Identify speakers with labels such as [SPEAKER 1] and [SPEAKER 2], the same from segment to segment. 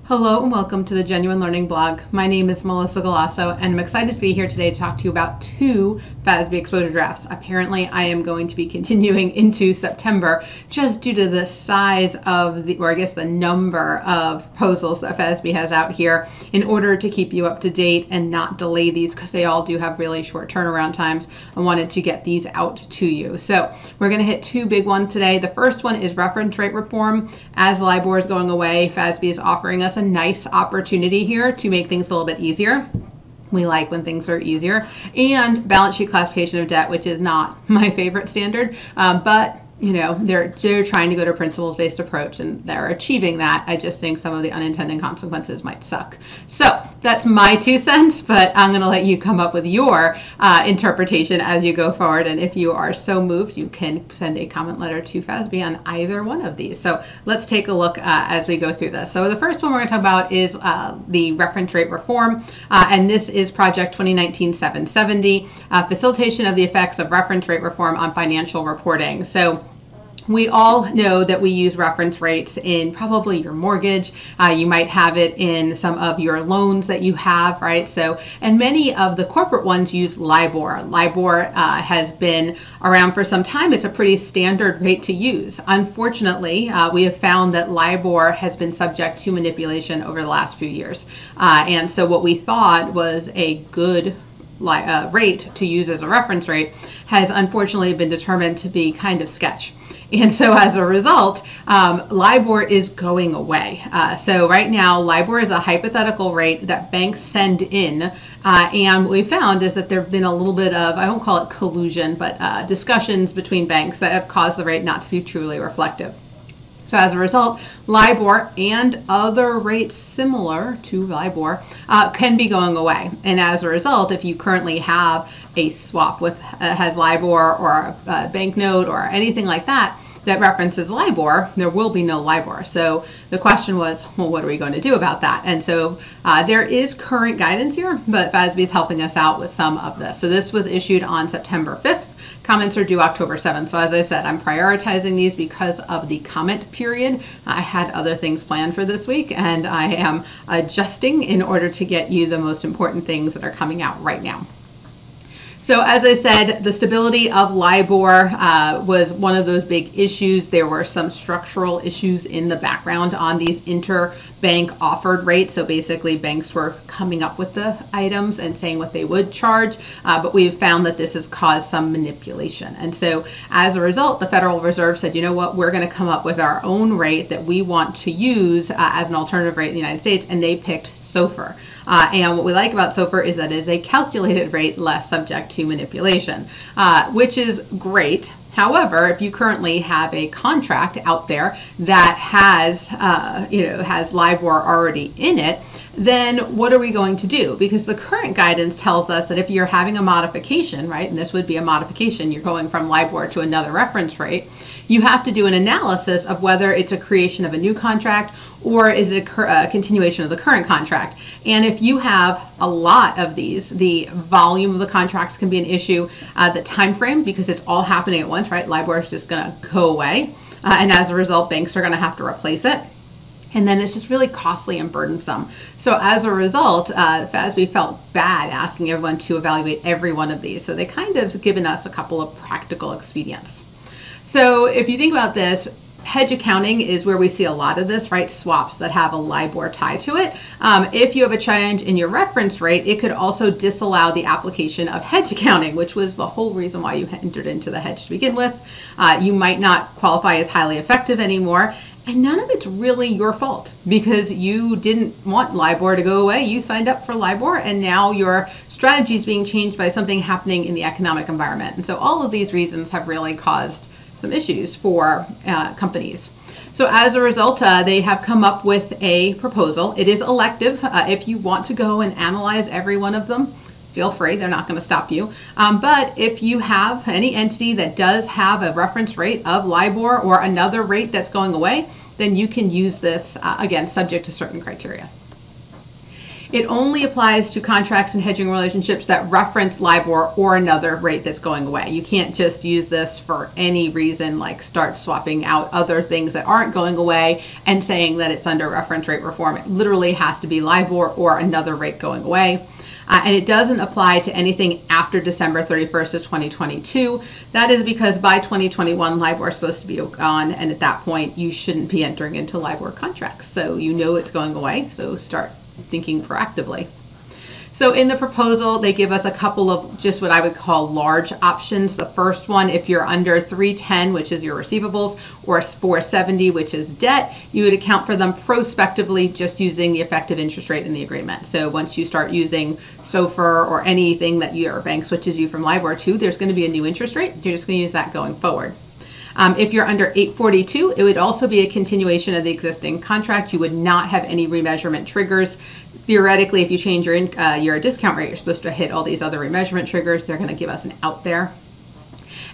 [SPEAKER 1] Hello and welcome to the Genuine Learning Blog. My name is Melissa Galasso and I'm excited to be here today to talk to you about two FASB exposure drafts. Apparently I am going to be continuing into September just due to the size of the number of proposals that FASB has out here in order to keep you up to date and not delay these because they all do have really short turnaround times. I wanted to get these out to you. So we're going to hit two big ones today. The first one is reference rate reform. As LIBOR is going away, FASB is offering us a nice opportunity here to make things a little bit easier. We like when things are easier. And balance sheet classification of debt, which is not my favorite standard, but you know, they're trying to go to a principles-based approach and they're achieving that. I just think some of the unintended consequences might suck. So that's my 2 cents, but I'm going to let you come up with your interpretation as you go forward. And if you are so moved, you can send a comment letter to FASB on either one of these. So let's take a look as we go through this. So the first one we're going to talk about is the reference rate reform. And this is Project 2019-770, facilitation of the effects of reference rate reform on financial reporting. So we all know that we use reference rates in probably your mortgage. You might have it in some of your loans that you have, right? So, and many of the corporate ones use LIBOR. LIBOR has been around for some time. It's a pretty standard rate to use. Unfortunately, we have found that LIBOR has been subject to manipulation over the last few years. And so what we thought was a good rate to use as a reference rate has unfortunately been determined to be kind of sketch. And so as a result, LIBOR is going away. So right now, LIBOR is a hypothetical rate that banks send in. And what we found is that there have been a little bit of, I won't call it collusion, but discussions between banks that have caused the rate not to be truly reflective. So as a result, LIBOR and other rates similar to LIBOR can be going away. And as a result, if you currently have a swap with has LIBOR or a banknote or anything like that that references LIBOR, there will be no LIBOR. So the question was, well, what are we going to do about that? And so there is current guidance here, but FASB is helping us out with some of this. So this was issued on September 5th. Comments are due October 7th. So as I said, I'm prioritizing these because of the comment period. I had other things planned for this week and I am adjusting in order to get you the most important things that are coming out right now. So as I said, the stability of LIBOR was one of those big issues. There were some structural issues in the background on these interbank offered rates. So basically banks were coming up with the items and saying what they would charge, but we've found that this has caused some manipulation. And so as a result, the Federal Reserve said, you know what, we're going to come up with our own rate that we want to use as an alternative rate in the United States, and they picked SOFR. And what we like about SOFR is that it is a calculated rate less subject to manipulation, which is great. However, if you currently have a contract out there that has, has LIBOR already in it, then what are we going to do? Because the current guidance tells us that if you're having a modification, right, and this would be a modification, you're going from LIBOR to another reference rate, you have to do an analysis of whether it's a creation of a new contract or is it a continuation of the current contract. And if you have a lot of these, the volume of the contracts can be an issue, the time frame, because it's all happening at once, right? LIBOR is just going to go away. And as a result, banks are going to have to replace it. And then it's just really costly and burdensome. So as a result, FASB felt bad asking everyone to evaluate every one of these. So they kind of given us a couple of practical expedients. So if you think about this, hedge accounting is where we see a lot of this, right? Swaps that have a LIBOR tie to it. If you have a change in your reference rate, it could also disallow the application of hedge accounting, which was the whole reason why you entered into the hedge to begin with. You might not qualify as highly effective anymore. And none of it's really your fault because you didn't want LIBOR to go away. You signed up for LIBOR and now your strategy is being changed by something happening in the economic environment. And so all of these reasons have really caused some issues for companies. So as a result, they have come up with a proposal. It is elective. If you want to go and analyze every one of them, feel free. They're not going to stop you. But if you have any entity that does have a reference rate of LIBOR or another rate that's going away, then you can use this, again, subject to certain criteria. It only applies to contracts and hedging relationships that reference LIBOR or another rate that's going away. You can't just use this for any reason, like start swapping out other things that aren't going away and saying that it's under reference rate reform. It literally has to be LIBOR or another rate going away. And it doesn't apply to anything after December 31st of 2022. That is because by 2021, LIBOR is supposed to be gone, and at that point, you shouldn't be entering into LIBOR contracts. So you know it's going away, so start thinking proactively. So in the proposal, they give us a couple of just what I would call large options. The first one, if you're under 310, which is your receivables, or 470, which is debt, you would account for them prospectively just using the effective interest rate in the agreement. So once you start using SOFR or anything that your bank switches you from LIBOR to, there's going to be a new interest rate. You're just going to use that going forward. If you're under 842, it would also be a continuation of the existing contract. You would not have any remeasurement triggers. Theoretically, if you change your discount rate, you're supposed to hit all these other remeasurement triggers. They're going to give us an out there.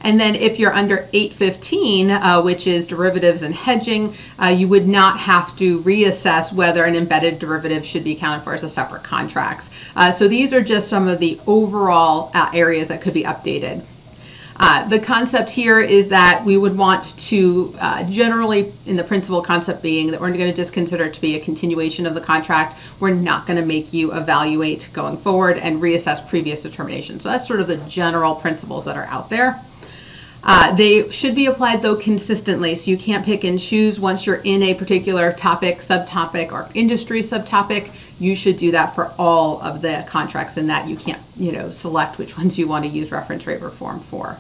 [SPEAKER 1] And then if you're under 815, which is derivatives and hedging, you would not have to reassess whether an embedded derivative should be accounted for as a separate contract. So these are just some of the overall areas that could be updated. The concept here is that we would want to generally, in the principal concept being that we're going to just consider it to be a continuation of the contract. We're not going to make you evaluate going forward and reassess previous determinations. So that's sort of the general principles that are out there. They should be applied, though, consistently, so you can't pick and choose. Once you're in a particular topic, subtopic, or industry subtopic, you should do that for all of the contracts, and that you can't, select which ones you want to use reference rate reform for.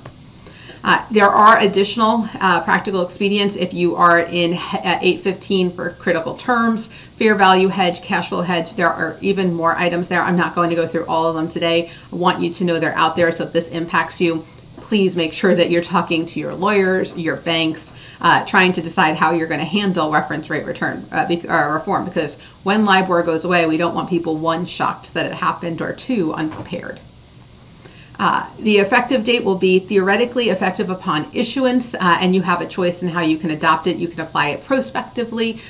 [SPEAKER 1] There are additional practical expedients if you are in 815 for critical terms, fair value hedge, cash flow hedge. There are even more items there. I'm not going to go through all of them today. I want you to know they're out there, so if this impacts you, please make sure that you're talking to your lawyers, your banks, trying to decide how you're going to handle reference rate reform, because when LIBOR goes away, we don't want people, one, shocked that it happened, or two, unprepared. The effective date will be theoretically effective upon issuance, and you have a choice in how you can adopt it. You can apply it prospectively,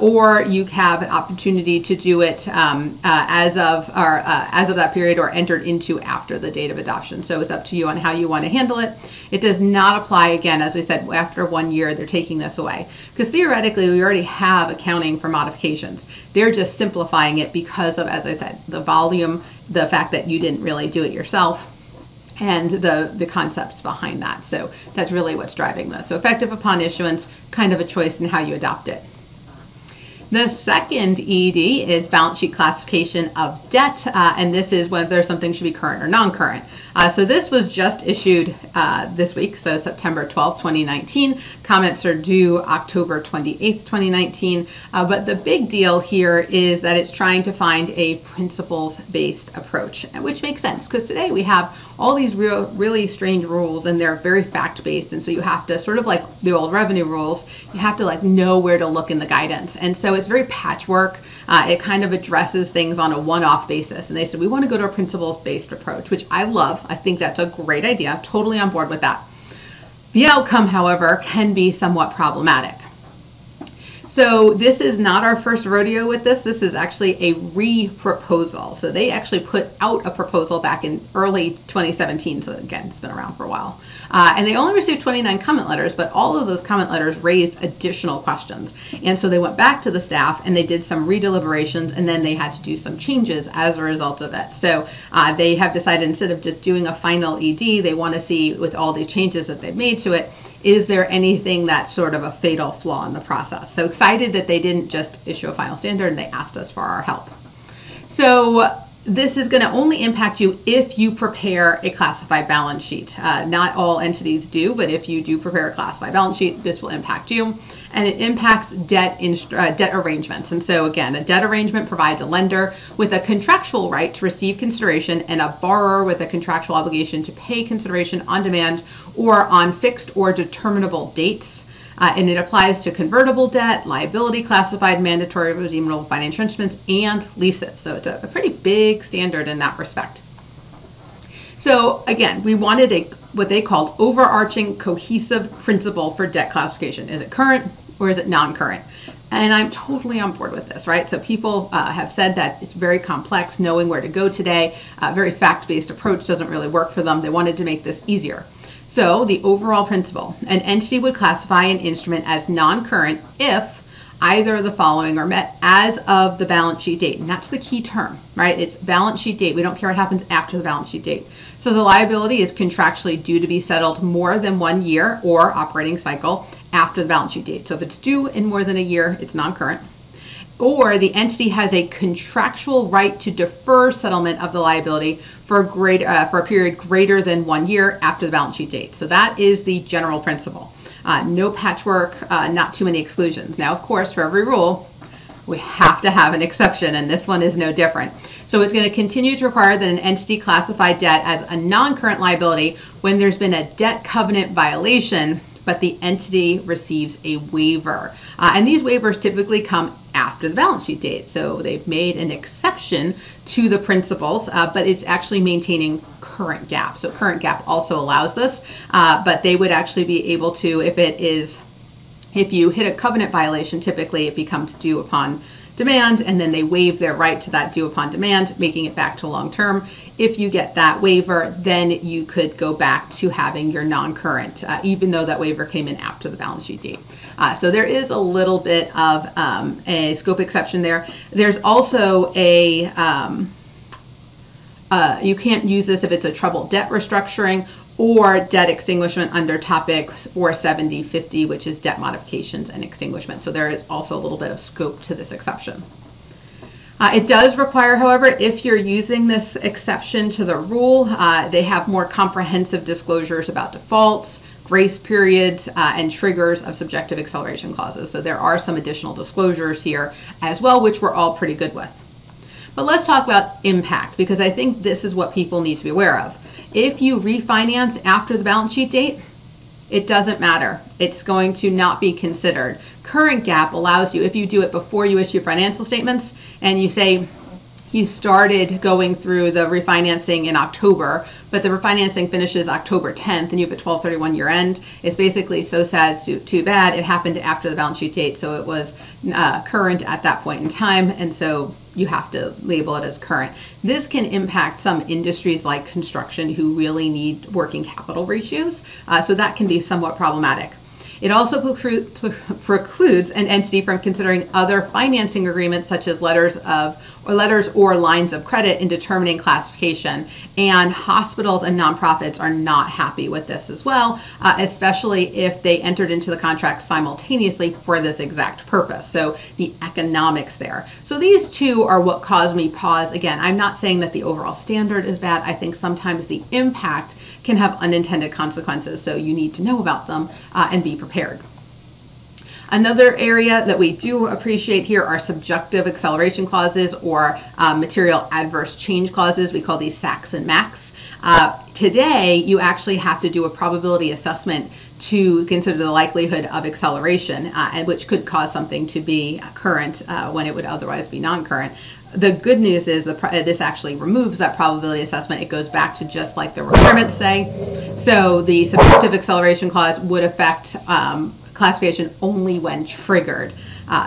[SPEAKER 1] or you have an opportunity to do it as of that period, or entered into after the date of adoption. So it's up to you on how you want to handle it. It does not apply, again, as we said, after 1 year, they're taking this away. Because theoretically, we already have accounting for modifications. They're just simplifying it because of, as I said, the volume, the fact that you didn't really do it yourself, and the concepts behind that. So that's really what's driving this. So effective upon issuance, kind of a choice in how you adopt it. The second ED is balance sheet classification of debt, and this is whether something should be current or non-current. So this was just issued this week, so September 12, 2019. Comments are due October 28, 2019. But the big deal here is that it's trying to find a principles-based approach, which makes sense because today we have all these really strange rules, and they're very fact-based, and so you have to, sort of like the old revenue rules, you have to know where to look in the guidance. And so it's very patchwork. It kind of addresses things on a one-off basis. And they said, we want to go to a principles-based approach, which I love. I think that's a great idea. I'm totally on board with that. The outcome, however, can be somewhat problematic. So this is not our first rodeo with this. This is actually a re-proposal. So they actually put out a proposal back in early 2017. So again, it's been around for a while. And they only received 29 comment letters, but all of those comment letters raised additional questions. And so they went back to the staff and they did some re-deliberations, and then they had to do some changes as a result of it. So they have decided, instead of just doing a final ED, they want to see, with all these changes that they've made to it, is there anything that's sort of a fatal flaw in the process? So excited that they didn't just issue a final standard, and they asked us for our help. So this is going to only impact you if you prepare a classified balance sheet. Not all entities do, but if you do prepare a classified balance sheet, this will impact you. And it impacts debt arrangements. And so again, a debt arrangement provides a lender with a contractual right to receive consideration and a borrower with a contractual obligation to pay consideration on demand or on fixed or determinable dates. And it applies to convertible debt, liability classified, mandatory redeemable financial instruments, and leases. So it's a pretty big standard in that respect. So again, we wanted what they called overarching cohesive principle for debt classification. Is it current? or is it non-current? And I'm totally on board with this, right? So people have said that it's very complex knowing where to go today. A very fact-based approach doesn't really work for them. They wanted to make this easier. So the overall principle, an entity would classify an instrument as non-current if either of the following are met as of the balance sheet date. And that's the key term, right? It's balance sheet date. We don't care what happens after the balance sheet date. So the liability is contractually due to be settled more than 1 year or operating cycle after the balance sheet date. So if it's due in more than a year, it's non-current. Or the entity has a contractual right to defer settlement of the liability for a period greater than 1 year after the balance sheet date. So that is the general principle. No patchwork, not too many exclusions. Now, of course, for every rule, we have to have an exception, and this one is no different. So it's going to continue to require that an entity classify debt as a non-current liability when there's been a debt covenant violation, but the entity receives a waiver. And these waivers typically come after the balance sheet date. So they've made an exception to the principles, but it's actually maintaining current GAAP. So current GAAP also allows this, but they would actually be able to, if you hit a covenant violation, typically it becomes due upon demand, and then they waive their right to that due upon demand, making it back to long term. If you get that waiver, then you could go back to having your non-current, even though that waiver came in after the balance sheet date. So there is a little bit of a scope exception there. There's also a, you can't use this if it's a troubled debt restructuring or debt extinguishment under topic 47050, which is debt modifications and extinguishment. So there is also a little bit of scope to this exception. It does require, however, if you're using this exception to the rule, they have more comprehensive disclosures about defaults, grace periods, and triggers of subjective acceleration clauses. So there are some additional disclosures here as well, which we're all pretty good with. But let's talk about impact, because I think this is what people need to be aware of. If you refinance after the balance sheet date, it doesn't matter. It's going to not be considered. Current GAAP allows you, if you do it before you issue financial statements and you say you started going through the refinancing in October, but the refinancing finishes October 10th and you have a 12/31 year end, it's basically so sad, too bad. It happened after the balance sheet date, so it was current at that point in time, and so you have to label it as current. This can impact some industries like construction who really need working capital ratios, so that can be somewhat problematic. It also precludes an entity from considering other financing agreements such as letters or lines of credit in determining classification. And hospitals and nonprofits are not happy with this as well, especially if they entered into the contract simultaneously for this exact purpose. So the economics there. So these two are what caused me pause. Again, I'm not saying that the overall standard is bad. I think sometimes the impact can have unintended consequences, so you need to know about them and be prepared. Another area that we do appreciate here are subjective acceleration clauses or material adverse change clauses. We call these SACs and MACs. Today, you actually have to do a probability assessment to consider the likelihood of acceleration, and which could cause something to be current when it would otherwise be non-current. The good news is this actually removes that probability assessment. It goes back to just like the requirements say. So the subjective acceleration clause would affect classification only when triggered.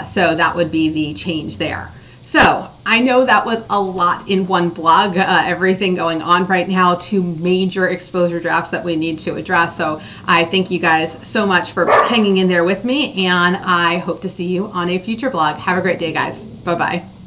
[SPEAKER 1] So that would be the change there. So I know that was a lot in one blog, everything going on right now, 2 major exposure drafts that we need to address. So I thank you guys so much for hanging in there with me, and I hope to see you on a future blog. Have a great day, guys. Bye-bye.